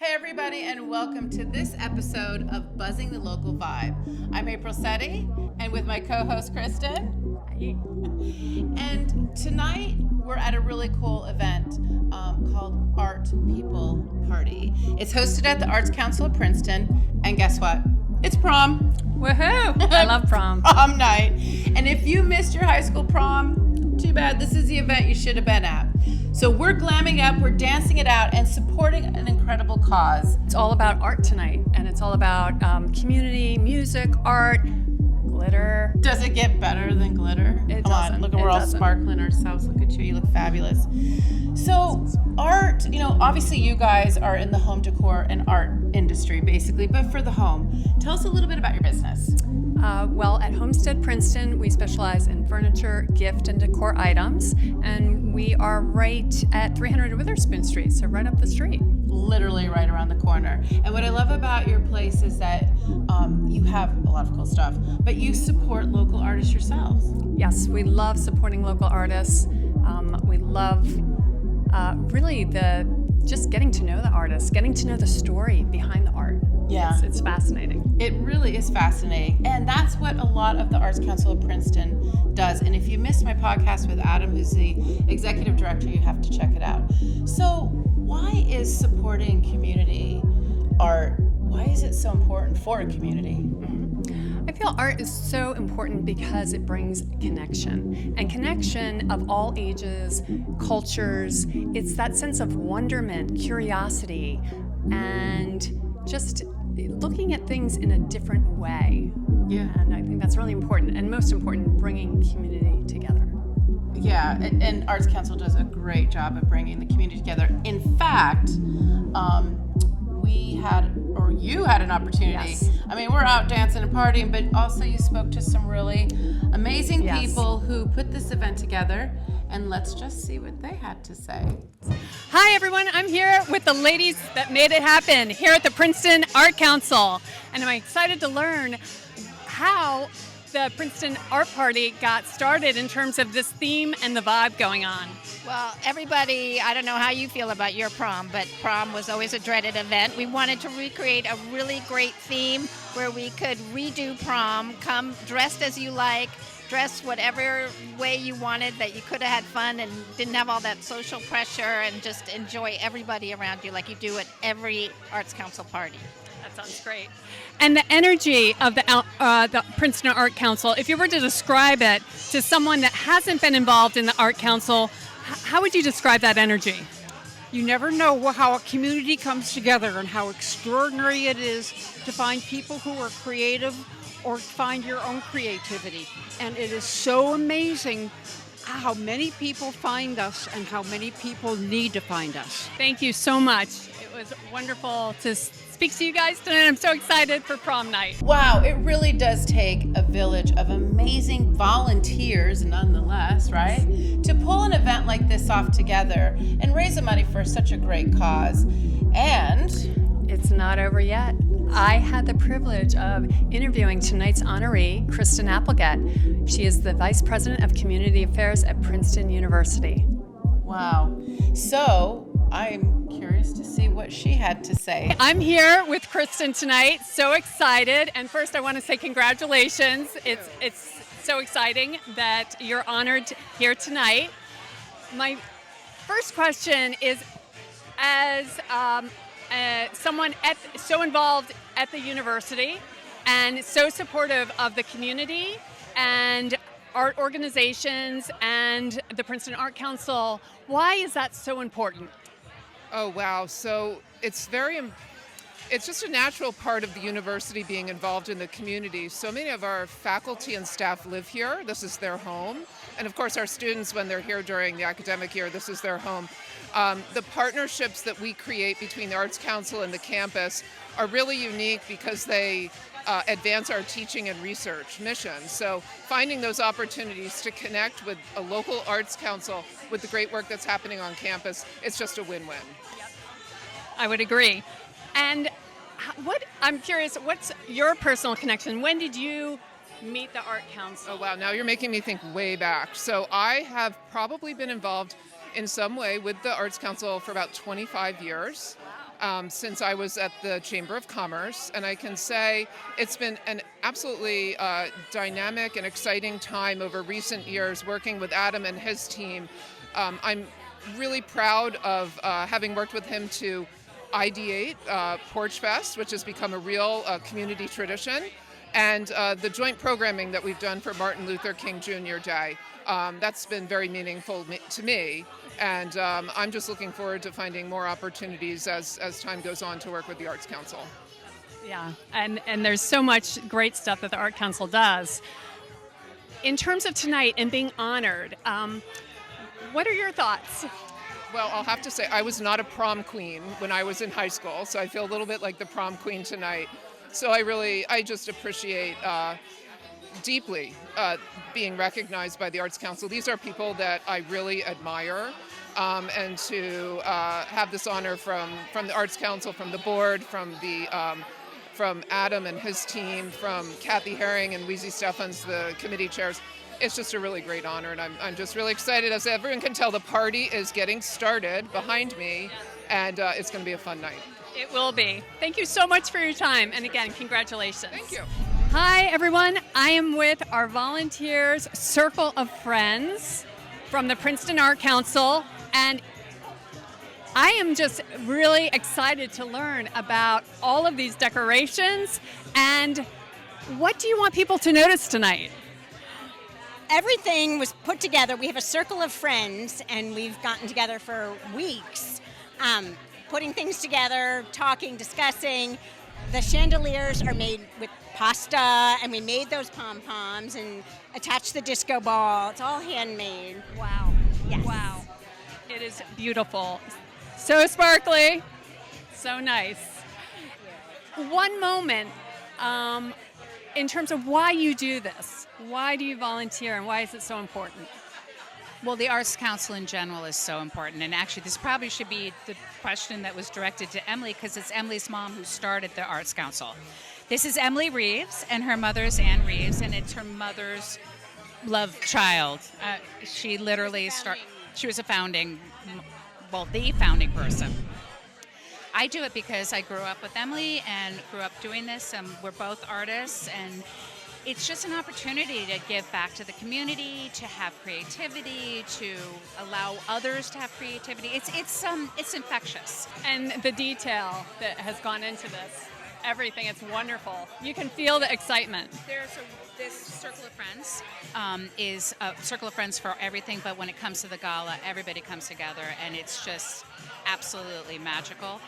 Hey everybody, and welcome to this episode of Buzzing the Local Vibe. I'm April Sette, and with my co-host Kristin. And tonight we're at a really cool event called Art People Party. It's hosted at the Arts Council of Princeton, and guess what? It's prom. Woohoo! I love prom. Prom night. And if you missed your high school prom, too bad. This is the event you should have been at. So we're glamming up, we're dancing it out, and supporting an incredible cause. It's all about art tonight, and it's all about community, music, art, glitter. Does it get better than glitter? It Come doesn't. on, look, we're all sparkling ourselves. Look at you, you look fabulous. So art, obviously you guys are in the home decor and art industry, basically, but for the home. Tell us a little bit about your business. Well, at Homestead Princeton, we specialize in furniture, gift, and decor items, and we are right at 300 Witherspoon Street, so right up the street. Literally right around the corner. And what I love about your place is that you have a lot of cool stuff, but you support local artists yourselves. Yes, we love supporting local artists. We love really just getting to know the artists, getting to know the story behind the art. Yeah. It's fascinating. It really is fascinating. And that's what a lot of the Arts Council of Princeton does. And if you missed my podcast with Adam, who's the executive director, you have to check it out. So why is supporting community art, why is it so important for a community? I feel art is so important because it brings connection, and connection of all ages, cultures. It's that sense of wonderment, curiosity, and just looking at things in a different way. Yeah. And I think that's really important, and most important, bringing community together. Yeah, and Arts Council does a great job of bringing the community together. In fact, you had an opportunity. Yes. I mean, we're out dancing and partying, but also you spoke to some really amazing people who put this event together, and let's just see what they had to say. Hi everyone, I'm here with the ladies that made it happen here at the Princeton Art Council, and I'm excited to learn how the Princeton Art Party got started in terms of this theme and the vibe going on. Well, everybody, I don't know how you feel about your prom, but prom was always a dreaded event. We wanted to recreate a really great theme where we could redo prom, come dressed as you like, dress whatever way you wanted, that you could have had fun and didn't have all that social pressure, and just enjoy everybody around you like you do at every Arts Council party. That sounds great. And the energy of the Princeton Art Council, if you were to describe it to someone that hasn't been involved in the Art Council, how would you describe that energy? You never know how a community comes together and how extraordinary it is to find people who are creative or find your own creativity. And it is so amazing how many people find us and how many people need to find us. Thank you so much. It was wonderful to speak to you guys tonight. I'm so excited for prom night. Wow, it really does take a village of amazing volunteers, nonetheless, right? To pull an event like this off together and raise the money for such a great cause. And it's not over yet. I had the privilege of interviewing tonight's honoree, Kristin Menapace. She is the Vice President of Community Affairs at Princeton University. wow. So I'm curious to see what she had to say. I'm here with Kristin tonight, so excited. And first I want to say congratulations. It's so exciting that you're honored here tonight. My first question is, as someone so involved at the university and so supportive of the community and art organizations and the Princeton Art Council, why is that so important? Oh, wow. So it's just a natural part of the university being involved in the community. So many of our faculty and staff live here. This is their home. And of course, our students, when they're here during the academic year, this is their home. The partnerships that we create between the Arts Council and the campus are really unique because they advance our teaching and research mission. So finding those opportunities to connect with a local arts council with the great work that's happening on campus, it's just a win-win. I would agree. And I'm curious, what's your personal connection? When did you meet the Art Council? Oh, wow. Now you're making me think way back. So I have probably been involved in some way with the Arts Council for about 25 years. since I was at the Chamber of Commerce, and I can say it's been an absolutely dynamic and exciting time over recent years working with Adam and his team. I'm really proud of having worked with him to ideate Porch Fest, which has become a real community tradition, and the joint programming that we've done for Martin Luther King Jr. Day. That's been very meaningful to me, and I'm just looking forward to finding more opportunities as time goes on to work with the Arts Council. Yeah, and there's so much great stuff that the Art Council does. In terms of tonight and being honored, what are your thoughts? Well, I'll have to say I was not a prom queen when I was in high school, so I feel a little bit like the prom queen tonight. So I just appreciate deeply being recognized by the Arts Council. These are people that I really admire, and to have this honor from the Arts Council, from the board, from Adam and his team, from Kathy Herring and Weezy Steffens, the committee chairs. It's just a really great honor, and I'm just really excited. As everyone can tell, the party is getting started behind me, and it's going to be a fun night. It will be. Thank you so much for your time, and again, congratulations. Thank you. Hi, everyone. I am with our volunteers Circle of Friends from the Princeton Art Council, and I am just really excited to learn about all of these decorations. And what do you want people to notice tonight? Everything was put together. We have a circle of friends, and we've gotten together for weeks, putting things together, talking, discussing. The chandeliers are made with pasta, and we made those pom-poms and attached the disco ball. It's all handmade. Wow. Yes. Wow. It is beautiful. So sparkly. So nice. One moment, in terms of why you do this. Why do you volunteer, and why is it so important? Well, the Arts Council in general is so important, and actually this probably should be the question that was directed to Emily, because it's Emily's mom who started the Arts Council. This is Emily Reeves, and her mother's Ann Reeves, and it's her mother's love child. She literally she was the founding person. I do it because I grew up with Emily and grew up doing this, and we're both artists, and it's just an opportunity to give back to the community, to have creativity, to allow others to have creativity. It's infectious. And the detail that has gone into this, everything, it's wonderful. You can feel the excitement. This Circle of Friends is a Circle of Friends for everything, but when it comes to the gala, everybody comes together, and it's just absolutely magical.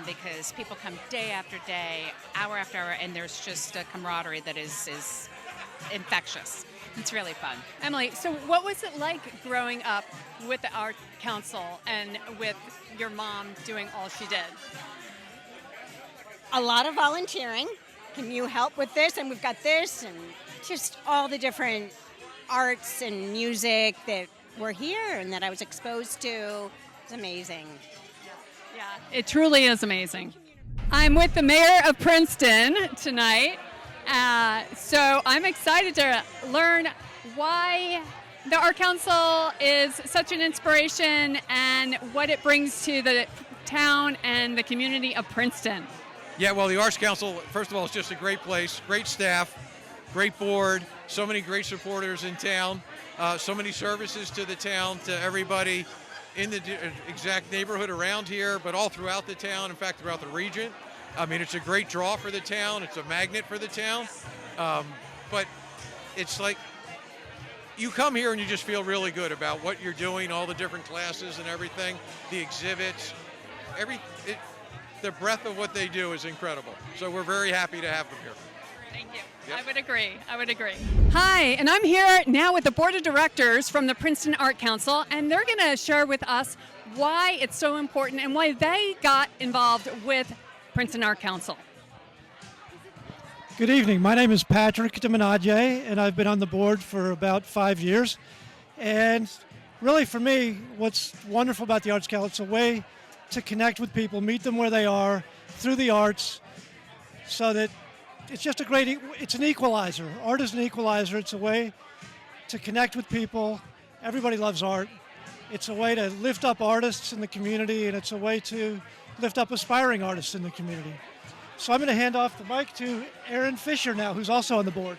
Because people come day after day, hour after hour, and there's just a camaraderie that is infectious. It's really fun. Emily, so what was it like growing up with the Art Council and with your mom doing all she did? A lot of volunteering. Can you help with this? And we've got this, and just all the different arts and music that were here and that I was exposed to. It's amazing. Yeah, it truly is amazing. I'm with the mayor of Princeton tonight, so I'm excited to learn why the Art Council is such an inspiration and what it brings to the town and the community of Princeton. Yeah, well, the Arts Council, first of all, is just a great place, great staff, great board, so many great supporters in town, so many services to the town, to everybody in the exact neighborhood around here, but all throughout the town, in fact, throughout the region. I mean, it's a great draw for the town. It's a magnet for the town. But it's like, you come here and you just feel really good about what you're doing, all the different classes and everything, the exhibits, the breadth of what they do is incredible. So we're very happy to have them here. Thank you. Yep. I would agree. Hi, and I'm here now with the board of directors from the Princeton Art Council, and they're going to share with us why it's so important and why they got involved with Princeton Art Council. Good evening. My name is Patrick Demenaje, and I've been on the board for about 5 years. And really, for me, what's wonderful about the Arts Council, it's a way to connect with people, meet them where they are through the arts, so that it's just it's an equalizer. Art is an equalizer. It's a way to connect with people. Everybody loves art. It's a way to lift up artists in the community, and it's a way to lift up aspiring artists in the community. So I'm going to hand off the mic to Aaron Fisher now, who's also on the board.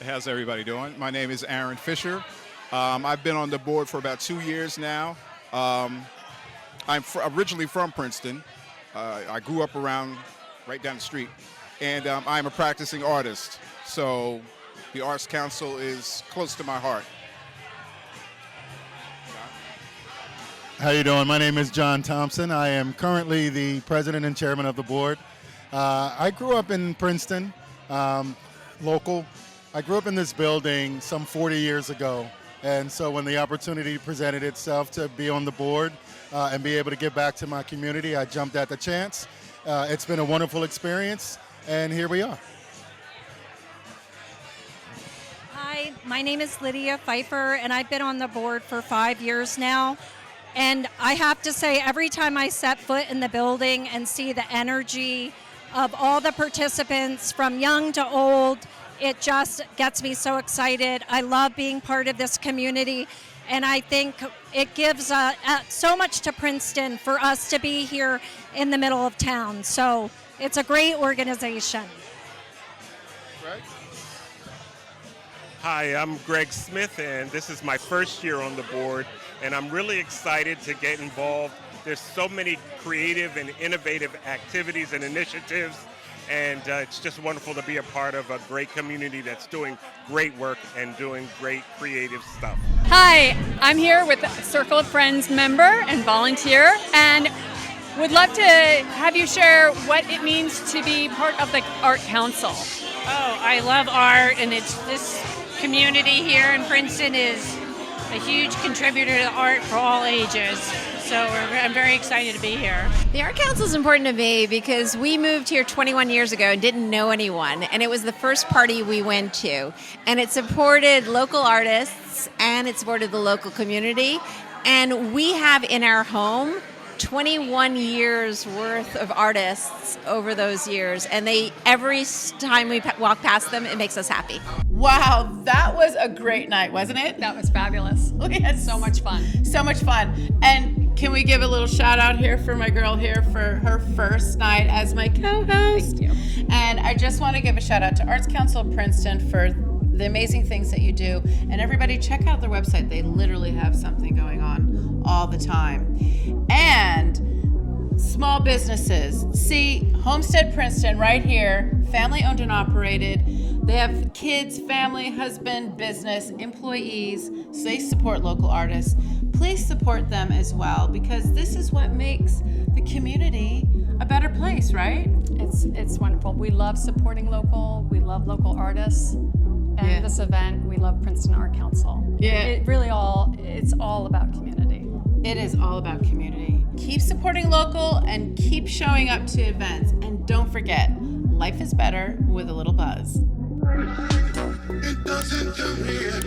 How's everybody doing? My name is Aaron Fisher. I've been on the board for about 2 years now. I'm originally from Princeton. I grew up right down the street, and I'm a practicing artist. So the Arts Council is close to my heart. How you doing? My name is John Thompson. I am currently the president and chairman of the board. I grew up in Princeton, local. I grew up in this building some 40 years ago. And so when the opportunity presented itself to be on the board and be able to give back to my community, I jumped at the chance. It's been a wonderful experience, and here we are. Hi, my name is Lydia Pfeiffer, and I've been on the board for 5 years now. And I have to say, every time I set foot in the building and see the energy of all the participants from young to old, it just gets me so excited. I love being part of this community, and I think it gives so much to Princeton for us to be here in the middle of town. So it's a great organization. Right? Hi, I'm Greg Smith, and this is my first year on the board, and I'm really excited to get involved. There's so many creative and innovative activities and initiatives, and it's just wonderful to be a part of a great community that's doing great work and doing great creative stuff. Hi, I'm here with a Circle of Friends member and volunteer, and would love to have you share what it means to be part of the Art Council. Oh, I love art, and this community here in Princeton is a huge contributor to art for all ages. So I'm very excited to be here. The Art Council is important to me because we moved here 21 years ago and didn't know anyone, and it was the first party we went to. And it supported local artists, and it supported the local community. And we have in our home 21 years worth of artists over those years, and every time we walk past them, it makes us happy. Wow, that was a great night, wasn't it? That was fabulous. We had so much fun. So much fun. And can we give a little shout out here for my girl here for her first night as my co-host? Thank you. And I just want to give a shout out to Arts Council of Princeton for the amazing things that you do. And everybody check out their website. They literally have something going on all the time. And small businesses. See, Homestead Princeton right here, family owned and operated. They have kids, family, husband, business, employees, so they support local artists. Please support them as well, because this is what makes the community a better place, right? It's wonderful. We love supporting local. We love local artists. And this event, we love Princeton Art Council. Yeah. It's all about community. It is all about community. Keep supporting local and keep showing up to events. And don't forget, life is better with a little buzz. It doesn't come here.